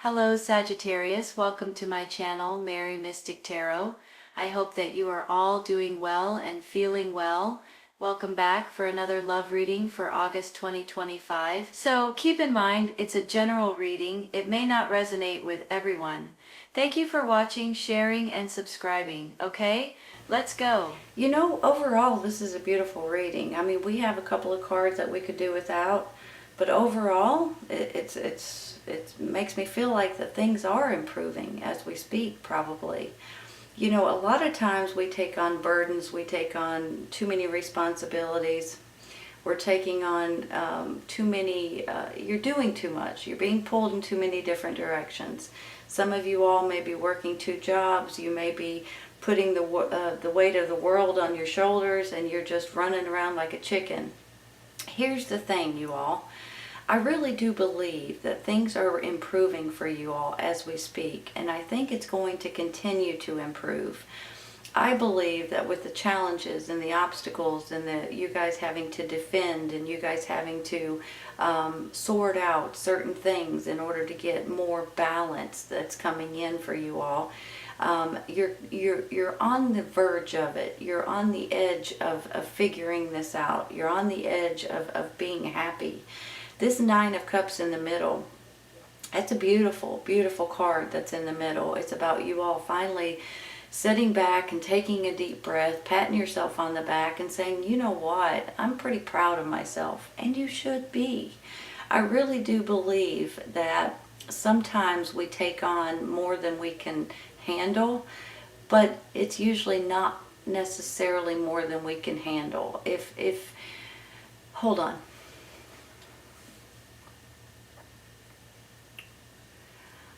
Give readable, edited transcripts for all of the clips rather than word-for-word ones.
Hello Sagittarius, welcome to my channel, Mary Mystic Tarot. I hope that you are all doing well and feeling well. Welcome back for another love reading for August 2025. So keep in mind, it's a general reading. It may not resonate with everyone. Thank you for watching, sharing, and subscribing. Okay, let's go. You know, overall, this is a beautiful reading. I mean, we have a couple of cards that we could do without, but overall, it makes me feel like that things are improving as we speak, probably. You know, a lot of times we take on burdens, we take on too many responsibilities, we're taking on too many, you're doing too much, you're being pulled in too many different directions. Some of you all may be working 2 jobs, you may be putting the weight of the world on your shoulders and you're just running around like a chicken. Here's the thing, you all. I really do believe that things are improving for you all as we speak, and I think it's going to continue to improve. I believe that with the challenges and the obstacles and you guys having to defend and you guys having to sort out certain things in order to get more balance that's coming in for you all, you're on the verge of it. You're on the edge of figuring this out. You're on the edge of being happy. This 9 of Cups in the middle, that's a beautiful, beautiful card that's in the middle. It's about you all finally sitting back and taking a deep breath, patting yourself on the back and saying, you know what, I'm pretty proud of myself, and you should be. I really do believe that sometimes we take on more than we can handle, but it's usually not necessarily more than we can handle. Hold on.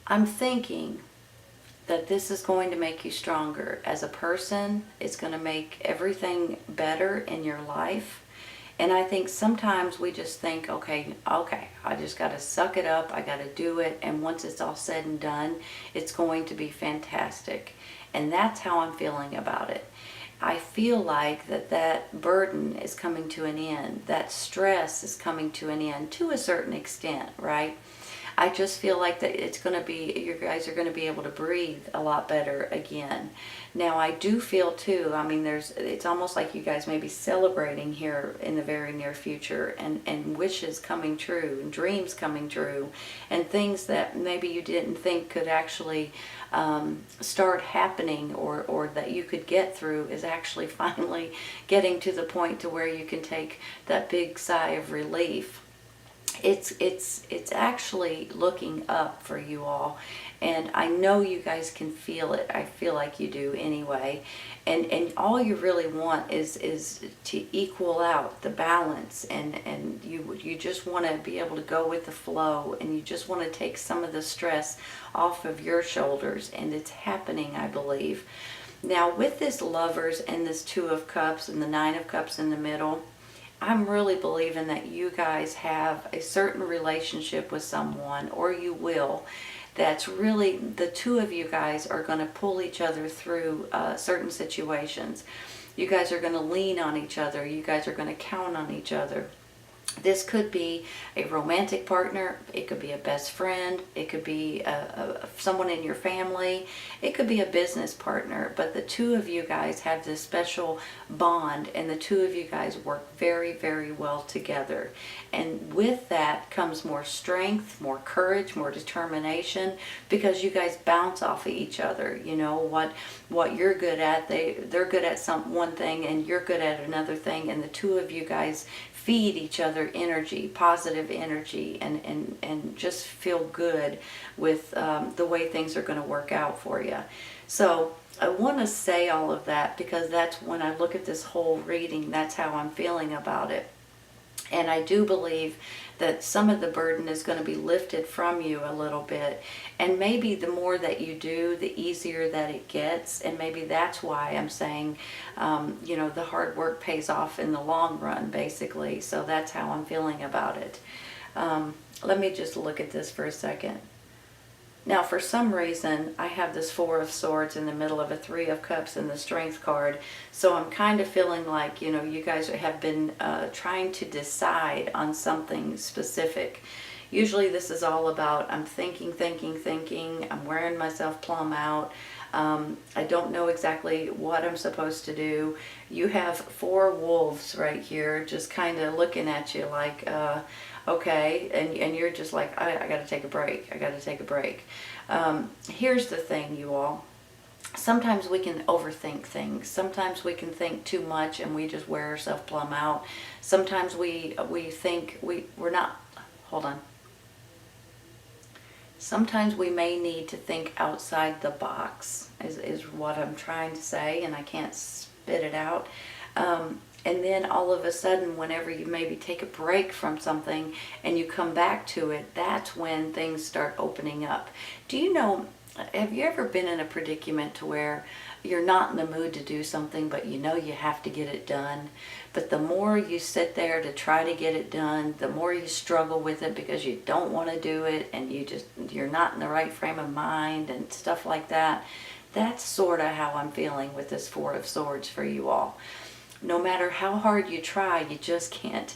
I'm thinking that this is going to make you stronger as a person. It's going to make everything better in your life. And I think sometimes we just think, okay, I just got to suck it up. I got to do it. And once it's all said and done, it's going to be fantastic. And that's how I'm feeling about it. I feel like that burden is coming to an end. That stress is coming to an end to a certain extent, right? I just feel like that it's going to be, you guys are going to be able to breathe a lot better again. Now, I do feel too, I mean, it's almost like you guys may be celebrating here in the very near future, and wishes coming true, and dreams coming true, and things that maybe you didn't think could actually start happening, or that you could get through, is actually finally getting to the point to where you can take that big sigh of relief. It's actually looking up for you all, and I know you guys can feel it. I feel like you do anyway, and all you really want is to equal out the balance, and you just want to be able to go with the flow, and you just want to take some of the stress off of your shoulders, and it's happening, I believe. Now, with this Lovers and this 2 of Cups and the 9 of Cups in the middle, I'm really believing that you guys have a certain relationship with someone, or you will, that's really, the 2 of you guys are going to pull each other through certain situations. You guys are going to lean on each other. You guys are going to count on each other. This could be a romantic partner, it could be a best friend, it could be someone in your family, it could be a business partner, but the 2 of you guys have this special bond, and the 2 of you guys work very, very well together. And with that comes more strength, more courage, more determination, because you guys bounce off of each other. You know, what you're good at, they're good at one thing, and you're good at another thing, and the 2 of you guys feed each other energy, positive energy, and just feel good with the way things are going to work out for you. So I want to say all of that because that's when I look at this whole reading, that's how I'm feeling about it. And I do believe that some of the burden is going to be lifted from you a little bit. And maybe the more that you do, the easier that it gets. And maybe that's why I'm saying, you know, the hard work pays off in the long run, basically. So that's how I'm feeling about it. Let me just look at this for a second. Now, for some reason, I have this 4 of Swords in the middle of a 3 of Cups and the Strength card. So I'm kind of feeling like, you know, you guys have been trying to decide on something specific. Usually this is all about I'm thinking, I'm wearing myself plumb out. I don't know exactly what I'm supposed to do. You have 4 wolves right here just kind of looking at you like, okay, and you're just like, I got to take a break. I got to take a break. Here's the thing, you all. Sometimes we can overthink things. Sometimes we can think too much and we just wear ourselves plumb out. Sometimes we think we're not, hold on. Sometimes we may need to think outside the box is what I'm trying to say, and I can't spit it out. And then all of a sudden, whenever you maybe take a break from something and you come back to it, that's when things start opening up. Do you know, have you ever been in a predicament to where you're not in the mood to do something, but you know you have to get it done? But the more you sit there to try to get it done, the more you struggle with it because you don't want to do it and you're not in the right frame of mind and stuff like that. That's sort of how I'm feeling with this 4 of Swords for you all. No matter how hard you try, you just can't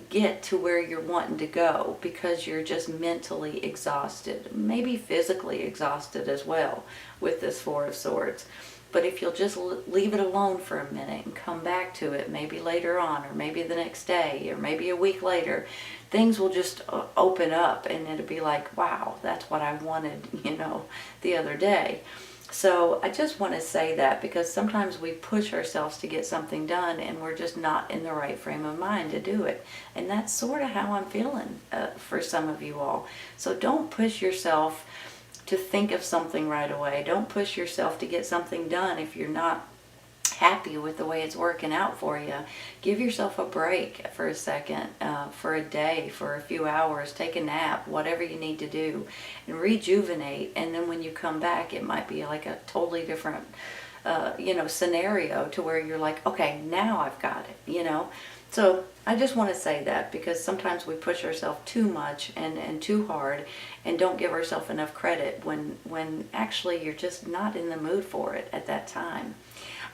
get to where you're wanting to go because you're just mentally exhausted, maybe physically exhausted as well with this 4 of Swords. But if you'll just leave it alone for a minute and come back to it, maybe later on, or maybe the next day, or maybe a week later, things will just open up and it'll be like, wow, that's what I wanted, the other day. So I just want to say that because sometimes we push ourselves to get something done and we're just not in the right frame of mind to do it. And that's sort of how I'm feeling for some of you all. So don't push yourself to think of something right away. Don't push yourself to get something done if you're not happy with the way it's working out for you. Give yourself a break for a second, for a day, for a few hours. Take a nap, whatever you need to do, and rejuvenate. And then when you come back, it might be like a totally different scenario to where you're like, okay, now I've got it, So I just want to say that because sometimes we push ourselves too much and too hard and don't give ourselves enough credit when actually you're just not in the mood for it at that time.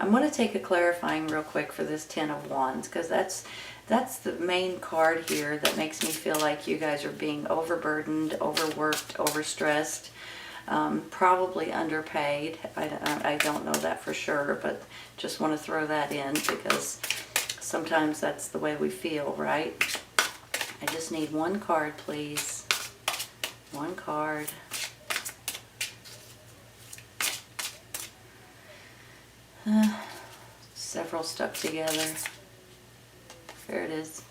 I'm going to take a clarifying real quick for this 10 of Wands because that's the main card here that makes me feel like you guys are being overburdened, overworked, overstressed, probably underpaid. I don't know that for sure, but just want to throw that in because sometimes that's the way we feel, right? I just need one card, please. One card. Several stuck together. There it is.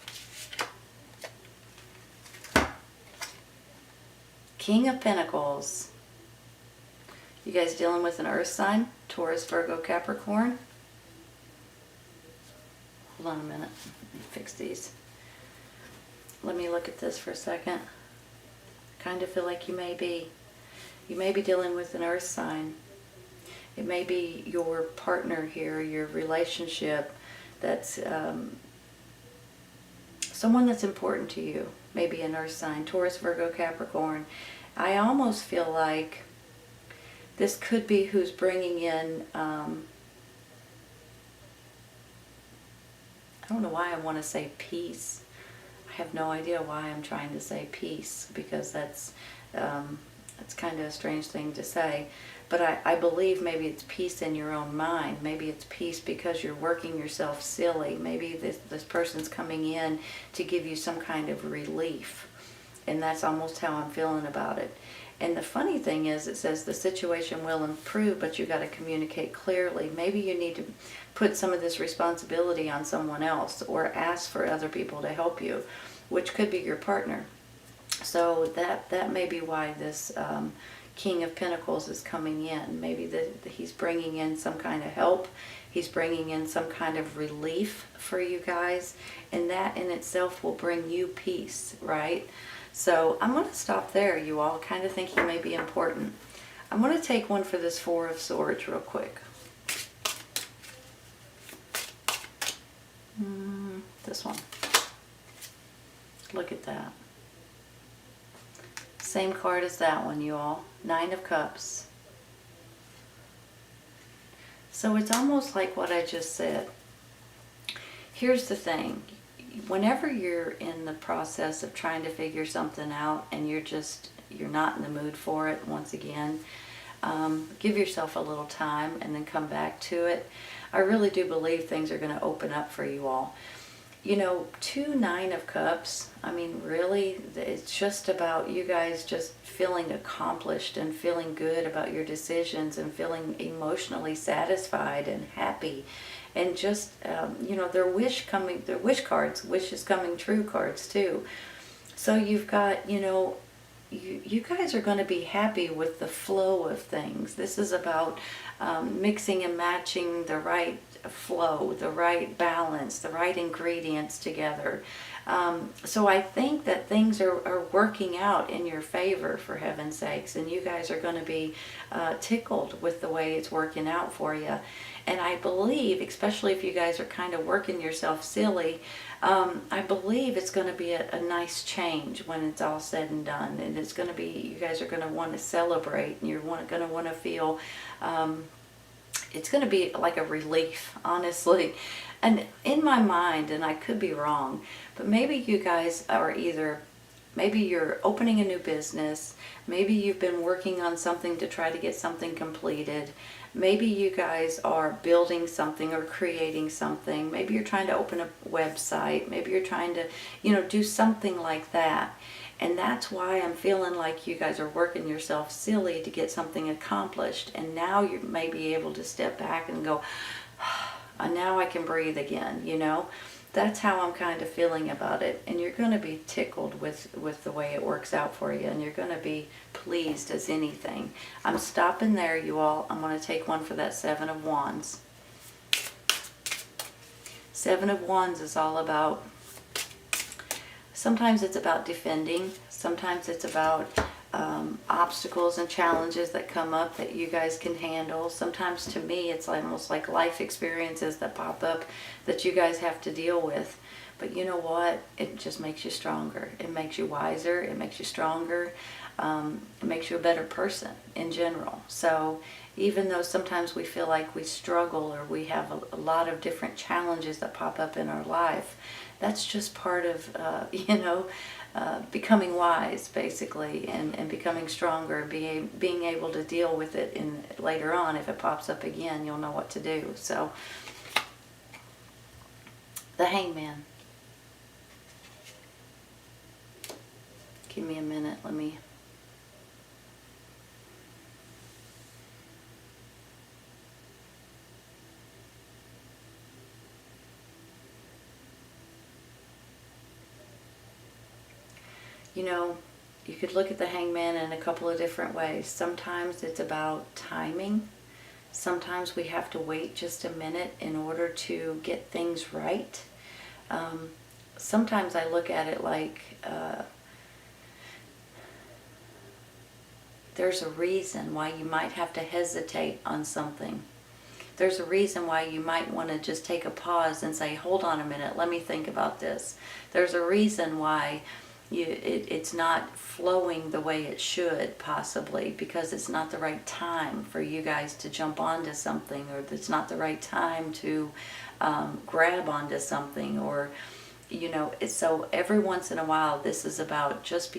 King of Pentacles. You guys dealing with an earth sign? Taurus, Virgo, Capricorn? Hold on a minute. Let me fix these. Let me look at this for a second. I kind of feel like you may be dealing with an earth sign. It may be your partner here, your relationship, that's someone that's important to you. Maybe an earth sign, Taurus, Virgo, Capricorn. I almost feel like this could be who's bringing in, I don't know why I want to say peace. I have no idea why I'm trying to say peace because that's kind of a strange thing to say. But I believe maybe it's peace in your own mind. Maybe it's peace because you're working yourself silly. Maybe this person's coming in to give you some kind of relief. And that's almost how I'm feeling about it. And the funny thing is, it says the situation will improve, but you got to communicate clearly. Maybe you need to put some of this responsibility on someone else or ask for other people to help you, which could be your partner. So that may be why this King of Pentacles is coming in. Maybe he's bringing in some kind of help. He's bringing in some kind of relief for you guys. And that in itself will bring you peace, right? So I'm going to stop there, you all. I kind of think he may be important. I'm going to take one for this 4 of Swords real quick. This one. Look at that. Same card as that one, you all. 9 of Cups. So it's almost like what I just said. Here's the thing. whenever you're in the process of trying to figure something out and you're not in the mood for it, once again, give yourself a little time and then come back to it. I really do believe things are going to open up for you all. You know, 2 Nine of Cups, I mean, really, it's just about you guys just feeling accomplished and feeling good about your decisions and feeling emotionally satisfied and happy. And just, you know, their wish cards, wishes coming true cards too. So you've got, you know, you guys are going to be happy with the flow of things. This is about mixing and matching the right flow, the right balance, the right ingredients together. So I think that things are working out in your favor, for heaven's sakes, and you guys are going to be tickled with the way it's working out for you. And I believe, especially if you guys are kind of working yourself silly, I believe it's going to be a nice change when it's all said and done. And it's going to be, you guys are going to want to celebrate, and you're going to want to feel, it's going to be like a relief, honestly. And in my mind, and I could be wrong, but maybe you guys are maybe you're opening a new business, maybe you've been working on something to try to get something completed, maybe you guys are building something or creating something, maybe you're trying to open a website, maybe you're trying to, you know, do something like that. And that's why I'm feeling like you guys are working yourself silly to get something accomplished. And now you may be able to step back and go, now I can breathe again, you know. That's how I'm kind of feeling about it. And you're going to be tickled with the way it works out for you. And you're going to be pleased as anything. I'm stopping there, you all. I'm going to take one for that Seven of Wands. Seven of Wands is all about, sometimes it's about defending. Sometimes it's about obstacles and challenges that come up that you guys can handle. Sometimes, to me, it's almost like life experiences that pop up that you guys have to deal with. But you know what? It just makes you stronger. It makes you wiser. It makes you stronger. It makes you a better person in general. So even though sometimes we feel like we struggle or we have a lot of different challenges that pop up in our life, that's just part of, you know, becoming wise, basically, and becoming stronger, being able to deal with it later on. If it pops up again, you'll know what to do. So, the Hangman. Give me a minute. Let me... You know, you could look at the Hangman in a couple of different ways. Sometimes it's about timing. Sometimes we have to wait just a minute in order to get things right. Sometimes I look at it like there's a reason why you might have to hesitate on something. There's a reason why you might want to just take a pause and say, hold on a minute, let me think about this. There's a reason why it's not flowing the way it should, possibly, because it's not the right time for you guys to jump onto something, or it's not the right time to grab onto something, or, you know. So every once in a while, this is about just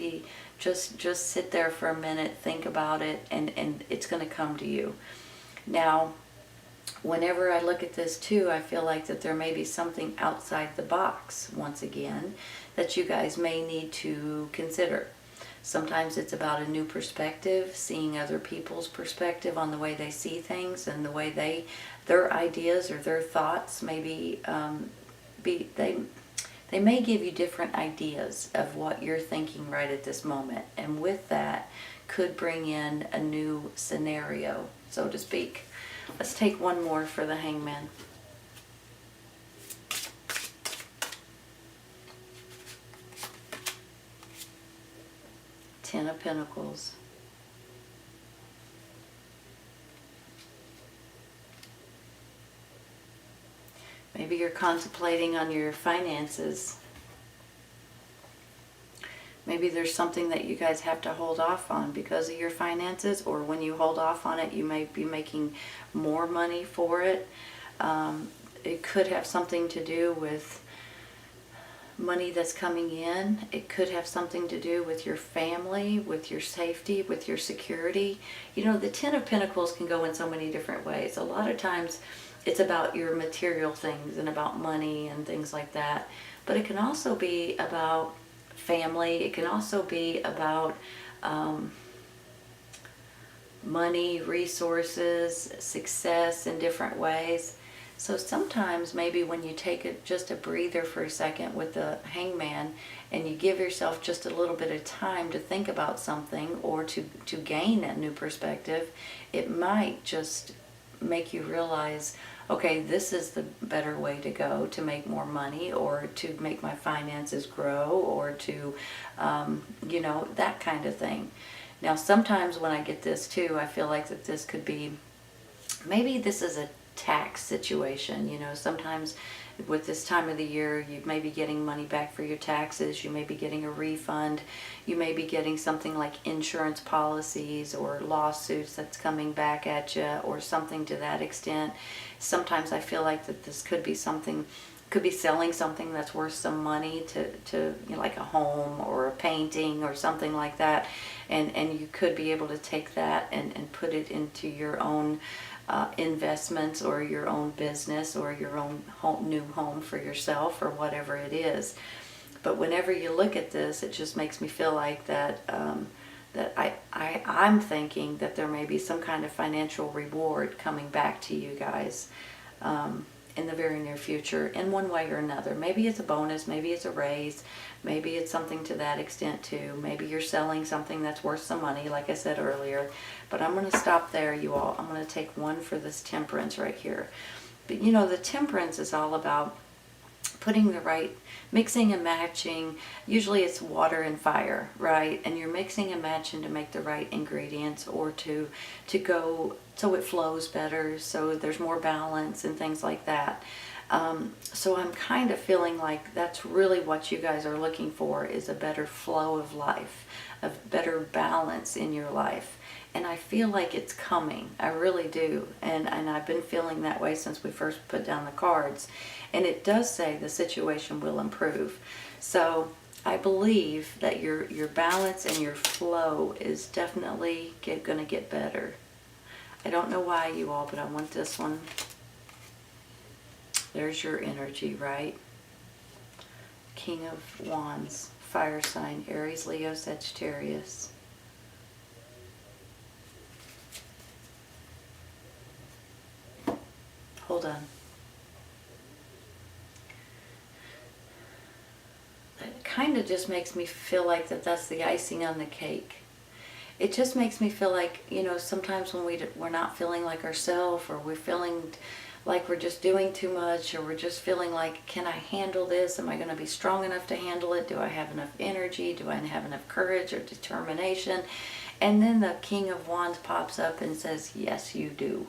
sit there for a minute, think about it, and it's going to come to you. Now, whenever I look at this too, I feel like that there may be something outside the box, once again, that you guys may need to consider. Sometimes it's about a new perspective, seeing other people's perspective on the way they see things and the way their ideas or their thoughts maybe they may give you different ideas of what you're thinking right at this moment, and with that could bring in a new scenario, so to speak. Let's take one more for the Hangman. Ten of Pentacles. Maybe you're contemplating on your finances. Maybe there's something that you guys have to hold off on because of your finances, or when you hold off on it, you may be making more money for it. It could have something to do with money that's coming in. It could have something to do with your family, with your safety, with your security. You know, the Ten of Pentacles can go in so many different ways. A lot of times it's about your material things and about money and things like that. But it can also be about family. It can also be about money, resources, success in different ways. So sometimes maybe when you take just a breather for a second with the Hangman and you give yourself just a little bit of time to think about something or to gain a new perspective, it might just make you realize, okay, this is the better way to go to make more money or to make my finances grow or to, you know, that kind of thing. Now, sometimes when I get this too, I feel like that this could be, maybe this is a tax situation. You know, sometimes with this time of the year, you may be getting money back for your taxes. You may be getting a refund. You may be getting something like insurance policies or lawsuits that's coming back at you or something to that extent. Sometimes I feel like that this could be something, could be selling something that's worth some money to you know, like a home or a painting or something like that. And you could be able to take that and put it into your own investments or your own business or your own new home for yourself or whatever it is. But whenever you look at this, it just makes me feel like that I'm thinking that there may be some kind of financial reward coming back to you guys in the very near future in one way or another. Maybe it's a bonus, maybe it's a raise, maybe it's something to that extent too. Maybe you're selling something that's worth some money, like I said earlier. But I'm going to stop there, you all. I'm going to take one for this Temperance right here. But you know, the Temperance is all about putting the right, mixing and matching. Usually it's water and fire, right? And you're mixing and matching to make the right ingredients or to go so it flows better, so there's more balance and things like that. So I'm kind of feeling like that's really what you guys are looking for, is a better flow of life, a better balance in your life. And I feel like it's coming. I really do. And I've been feeling that way since we first put down the cards. And it does say the situation will improve. So I believe that your balance and your flow is definitely going to get better. I don't know why, you all, but I want this one. There's your energy, right? King of Wands, fire sign, Aries, Leo, Sagittarius. Hold on. It kind of just makes me feel like that's the icing on the cake. It just makes me feel like, you know, sometimes when we're not feeling like ourselves, or we're feeling like we're just doing too much, or we're just feeling like, can I handle this? Am I going to be strong enough to handle it? Do I have enough energy? Do I have enough courage or determination? And then the King of Wands pops up and says, yes, you do.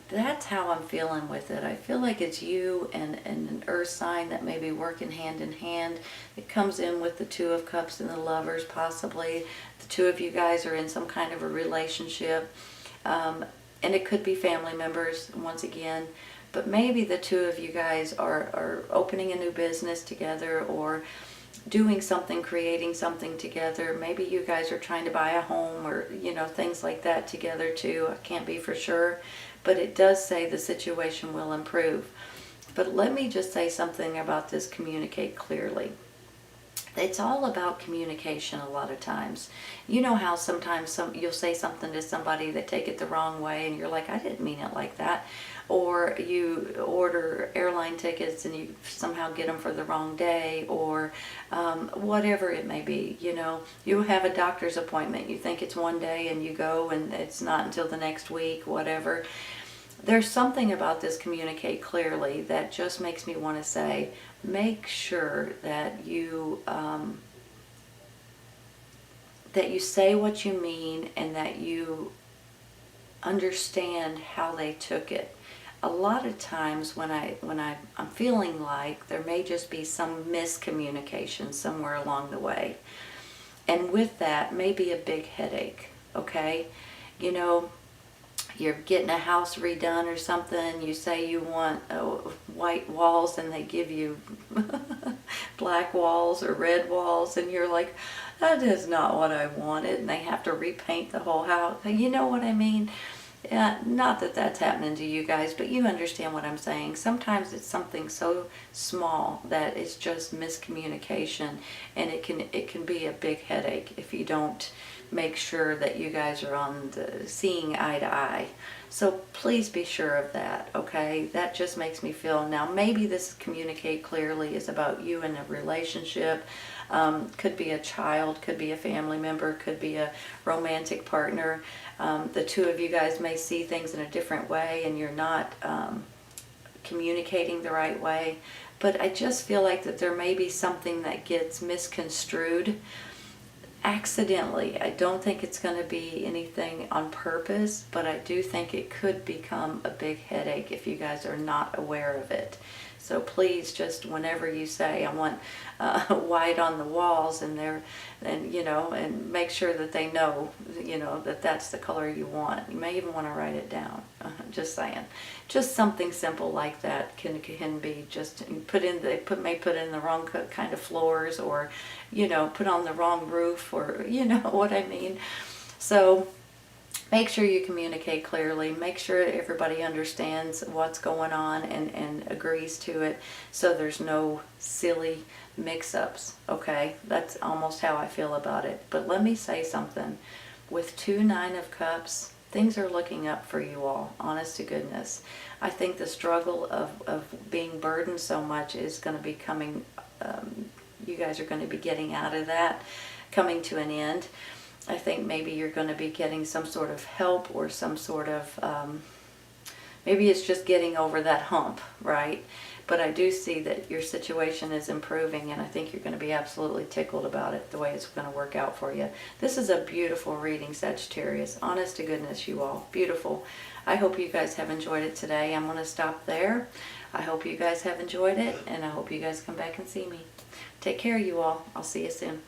That's how I'm feeling with it. I feel like it's you and an earth sign that may be working hand in hand. It comes in with the Two of Cups and the Lovers, possibly. The two of you guys are in some kind of a relationship. And it could be family members, once again. But maybe the two of you guys are opening a new business together, or doing something, creating something together. Maybe you guys are trying to buy a home, or, you know, things like that together too. I can't be for sure, but it does say the situation will improve. But let me just say something about this communicate clearly. It's all about communication a lot of times. You know how sometimes you'll say something to somebody that take it the wrong way, and you're like, I didn't mean it like that. Or you order airline tickets and you somehow get them for the wrong day, or whatever it may be. You know, you have a doctor's appointment. You think it's one day and you go and it's not until the next week, whatever. There's something about this communicate clearly that just makes me want to say, make sure that you say what you mean, and that you understand how they took it. A lot of times when I'm feeling like there may just be some miscommunication somewhere along the way, and with that maybe a big headache. Okay, you know, you're getting a house redone or something, you say you want white walls and they give you black walls or red walls, and you're like, that is not what I wanted, and they have to repaint the whole house. You know what I mean? Not that that's happening to you guys, but you understand what I'm saying. Sometimes it's something so small that it's just miscommunication, and it can be a big headache if you don't make sure that you guys are on the seeing eye to eye. So please be sure of that, okay? That just makes me feel, now maybe this communicate clearly is about you and a relationship. Could be a child, could be a family member, could be a romantic partner. The two of you guys may see things in a different way, and you're not communicating the right way. But I just feel like that there may be something that gets misconstrued accidentally. I don't think it's going to be anything on purpose, but I do think it could become a big headache if you guys are not aware of it. So please, just whenever you say, I want white on the walls, and and make sure that they know, that that's the color you want. You may even want to write it down. Just saying. Just something simple like that can be just may put in the wrong kind of floors, or put on the wrong roof, or what I mean. So make sure you communicate clearly. Make sure everybody understands what's going on and agrees to it, so there's no silly mix-ups, okay? That's almost how I feel about it. But let me say something. With 2 9 of Cups, things are looking up for you all, honest to goodness. I think the struggle of being burdened so much is going to be coming, you guys are going to be getting out of that, coming to an end. I think maybe you're going to be getting some sort of help, or some sort of, maybe it's just getting over that hump, right? But I do see that your situation is improving, and I think you're going to be absolutely tickled about it, the way it's going to work out for you. This is a beautiful reading, Sagittarius. Honest to goodness, you all. Beautiful. I hope you guys have enjoyed it today. I'm going to stop there. I hope you guys have enjoyed it, and I hope you guys come back and see me. Take care, you all. I'll see you soon.